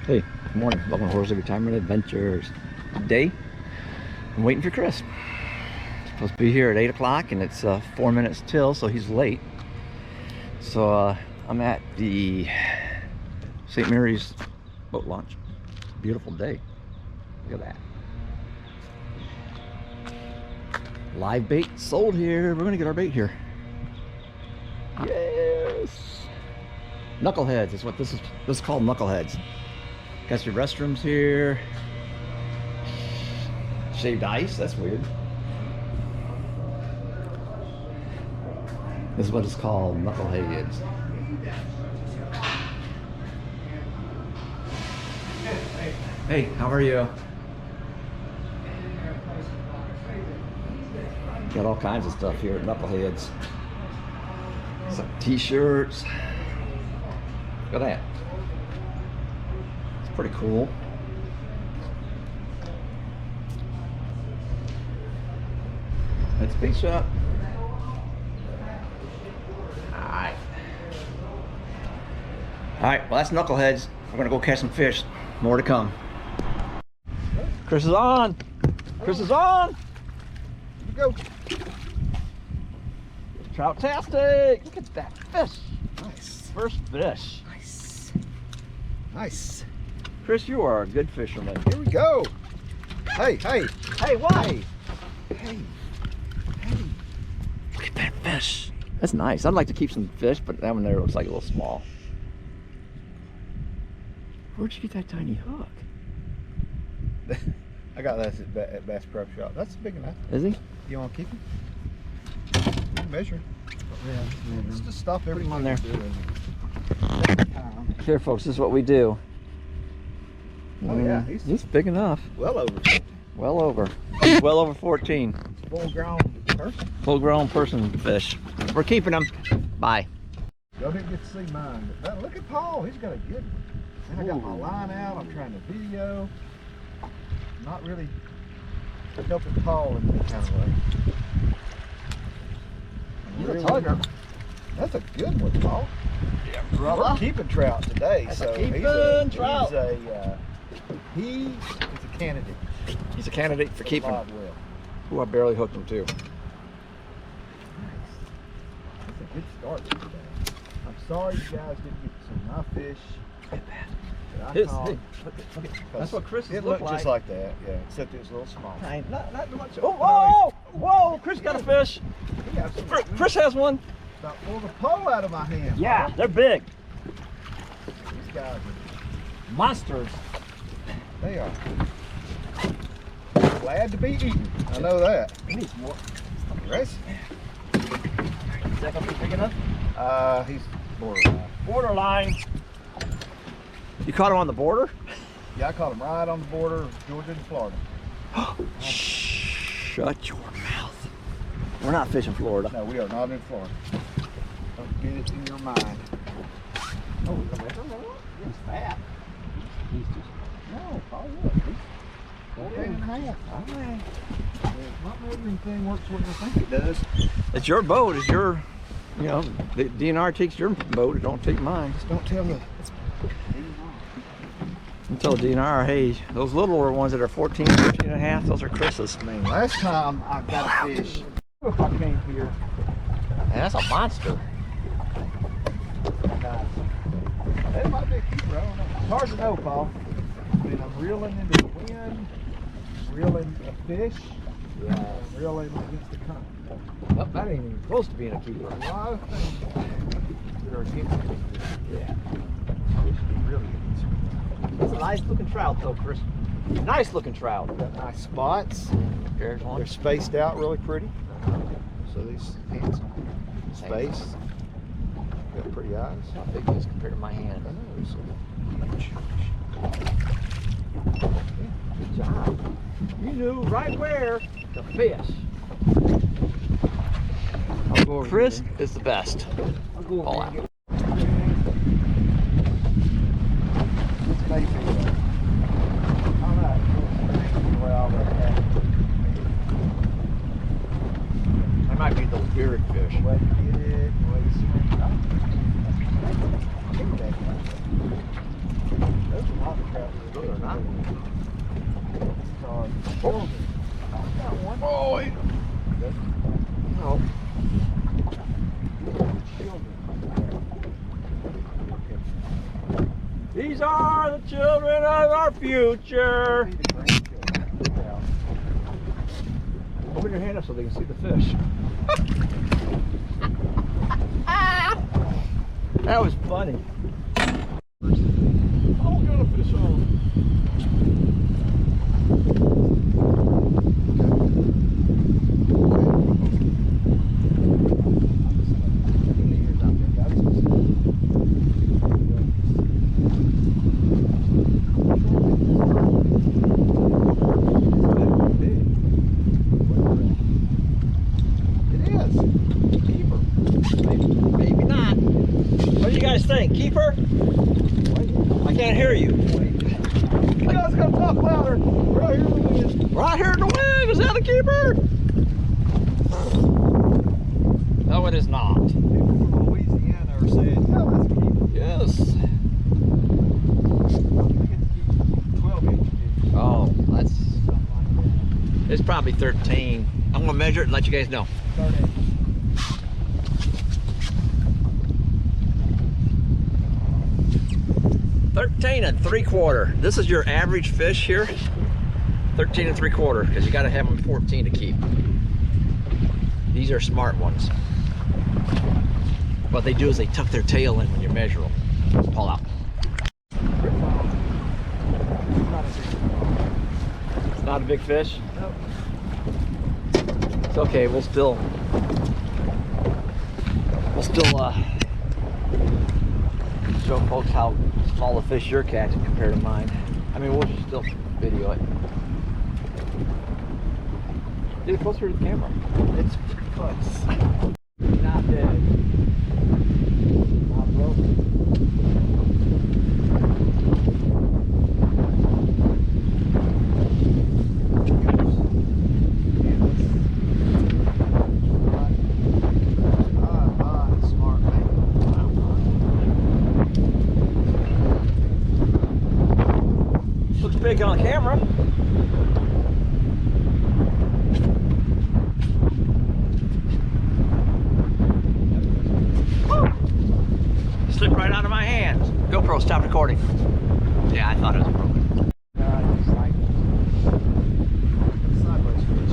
Hey, good morning. Welcome to Horse Retirement Adventures. Today, I'm waiting for Chris. He's supposed to be here at 8 o'clock, and it's 4 minutes till, so he's late. So I'm at the St. Mary's boat launch. Beautiful day. Look at that. Live bait sold here. We're gonna get our bait here. Yes. Knuckleheads is what this is. This is called knuckleheads. Got your restrooms here. Shaved ice, that's weird. This is what it's called, knuckleheads. Hey, how are you? Got all kinds of stuff here at Knuckleheads. Some t-shirts. Look at that. It's pretty cool. It's a big shop. Alright. Alright, well that's Knuckleheads. We're gonna go catch some fish. More to come. Chris is on! Chris is on! Here we go. Trout-tastic! Look at that fish! Nice. First fish. Nice. Nice. Chris, you are a good fisherman. Here we go. Hey, hey. Hey, what? Hey. Hey. Hey. Look at that fish. That's nice. I'd like to keep some fish, but that one there looks like a little small. Where'd you get that tiny hook? I got that at Bass Pro Shop. That's big enough. Is he? You want to keep him? You can measure. Yeah, Let's just stop everything on there. There. Here, folks, this is what we do. Oh yeah, he's big enough. well over 14. Well over. He's well over 14. Full grown person. Full grown person fish. We're keeping them. Bye. Y'all didn't get to see mine. But look at Paul. He's got a good one. And I got my line out. I'm trying to video. Not really helping Paul in that kind of way. He's a tugger. That's a good one, Paul. Yeah, We're keeping Trout today, That's so keeping Trout. He's a candidate. He's a candidate for keeping. Live well. Ooh, I barely hooked him too. Nice. That's a good start to today. I'm sorry you guys didn't get to see my fish. Look at that. That I His, caught, look at, that's what Chris it looked looked just like that, yeah, except it was a little small. Not much. Oh, whoa, whoa! Chris got a fish. Chris has one. About pulled the pole out of my hand. Yeah, Paul. they're big. These guys are, Monsters. they are glad to be eaten. I know that. He needs more. Chris? Is that gonna be big enough? He's borderline. Borderline. You caught him on the border? Yeah, I caught him right on the border of Georgia and Florida. Shut your mouth. We're not fishing Florida. No, we are not in Florida. Don't get it in your mind. Oh, he's fat. He's just, No, Paul, look. He's 14 and a half. all right. My measuring thing works what I think it does. It's your boat. It's your, you know, the DNR takes your boat. It don't take mine. Just don't tell me. You tell DNR, hey, those littler ones that are 14, 15 and a half, those are Chris's. I mean, last time I got a fish, if I came here. And that's a monster. That might be a keeper, I don't know. It's hard to know, Paul. I mean, I'm reeling into the wind, reeling a fish, I'm reeling against the current. Oh, that ain't even close to being a keeper. A lot of things that are against me. Yeah. Really against me. That's a nice looking trout though, Chris. Nice looking trout. Got nice spots. There's one. They're spaced out really pretty. So these handsome. Spaced. Got pretty eyes. How big is compared to my hand? I know, they're so huge. Good job. You knew right where to fish. I'll go over Chris here. is the best. I'll go over All here out. and get It's maybe, all right. Well, That might be those bearded fish. way to get it, way to swing it. Those are a lot of trout. Good or not? So, children. I got one. Oh, wait. No. These are the children of our future. Open your hand up so they can see the fish. That was funny. Oh, got a fish on. Think, keeper? I can't hear you. You guys gotta talk louder. Right here in the wind. Right here in the wind. Is that a keeper? No, it is not. People from Louisiana are saying, yeah, that's a keeper. Yes. I get to keep 12-inch fish. Oh, that's. Something like that. It's probably 13. I'm gonna measure it and let you guys know. 13. 13 3/4. This is your average fish here. 13 3/4, because you got to have them 14 to keep. These are smart ones. What they do is they tuck their tail in when you measure them. Pull out. It's not a big fish? Nope. It's okay, we'll still show folks how small the fish you're catching compared to mine. I mean, we'll just still video it. Get it closer to the camera. It's pretty close. Not dead. Not broken. Smart man. Looks big on camera. Slipped right out of my hands. GoPro, stop recording. Yeah, I thought it was broken. Sideways fish.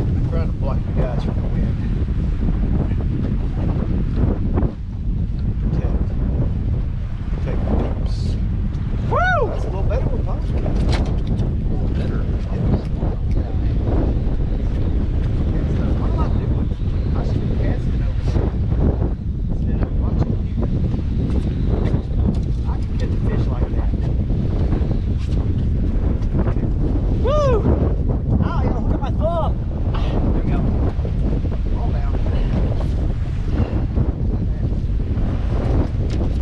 I'm trying to block the guys from the wind. Protect the peeps. Woo! That's a little better with pop. A little better. What am I doing? I should be casting over there instead of watching you. I can catch a fish like that. Woo! Oh, you look at my thumb. There you go. Roll down.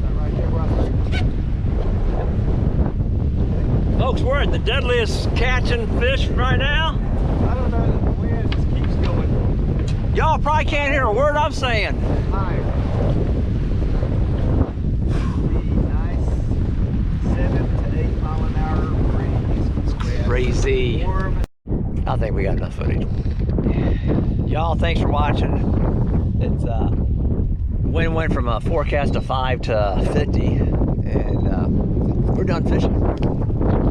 That right there where I think. Folks, we're at the deadliest catching fish right now. I don't know, the wind just keeps going Y'all probably can't hear a word I'm saying. higher. Be nice 7 to 8 mile an hour breeze. It's Crazy. warm. I think we got enough footage. Y'all, thanks for watching. It's wind went from a forecast of 5 to 50, and we're done fishing.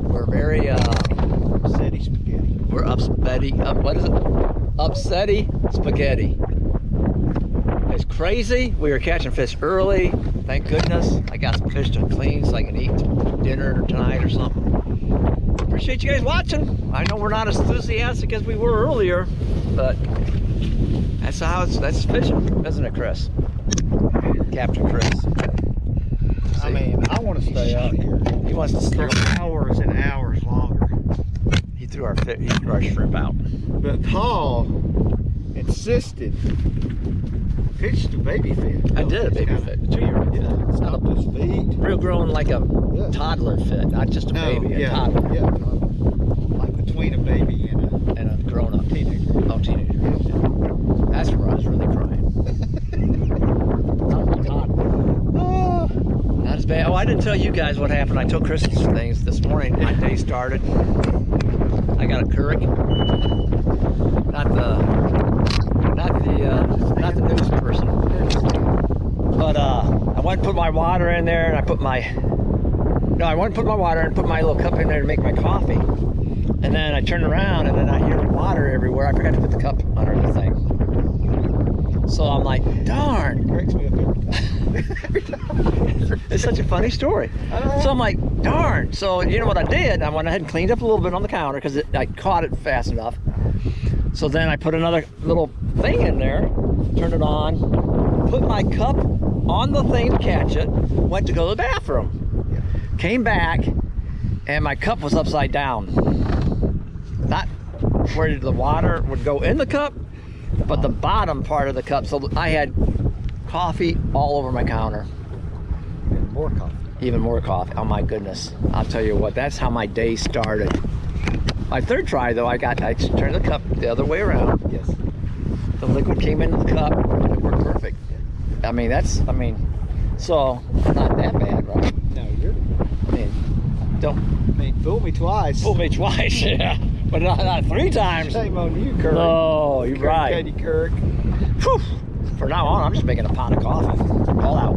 We're very City spaghetti. we're what is it? Upsetty spaghetti. It's crazy. We were catching fish early. Thank goodness. I got some fish to clean so I can eat dinner tonight or something. Appreciate you guys watching. I know we're not as enthusiastic as we were earlier, but that's fishing, isn't it, Chris? Captain Chris. I mean, I want to stay out here He wants to for start. hours and hours longer. He threw our shrimp out. But Paul insisted. Pitched a baby fit. I did a baby fit, 2-year-old. Yeah, It's not stopped his feet. real grown like a toddler fit, not just a baby, a yeah, toddler. yeah, like between a baby and And a grown up teenager. Oh, teenager. That's where I was really crying. Not a toddler. Oh, Not bad. Oh, I didn't tell you guys what happened. I told Chris things this morning. My day started. I got a Keurig. Not the news person. But I went and put my water in there, and I put my. No, I went and put my water and put my little cup in there to make my coffee. And then I turned around, and then I hear water everywhere. I forgot to put the cup under the thing. So I'm like, darn. It cracks me up every time. It's such a funny story. So I'm like, darn. So you know what I did? I went ahead and cleaned up a little bit on the counter because I caught it fast enough. So then I put another little thing in there, turned it on, put my cup on the thing to catch it, went to go to the bathroom. Came back, and my cup was upside down. Not where the water would go in the cup, but the bottom part of the cup. So I had coffee all over my counter. And more coffee. Even more coffee. Oh my goodness. I'll tell you what, that's how my day started. My third try though, I turned the cup the other way around. Yes. The liquid came into the cup, and it worked perfect. I mean, so not that bad, right? No, you're. Fool me twice. Fool me twice, yeah. But not 3 times. Shame on you, Kirk. No, you're right. Katie Kirk. Whew. From now on, I'm just making a pot of coffee. All out.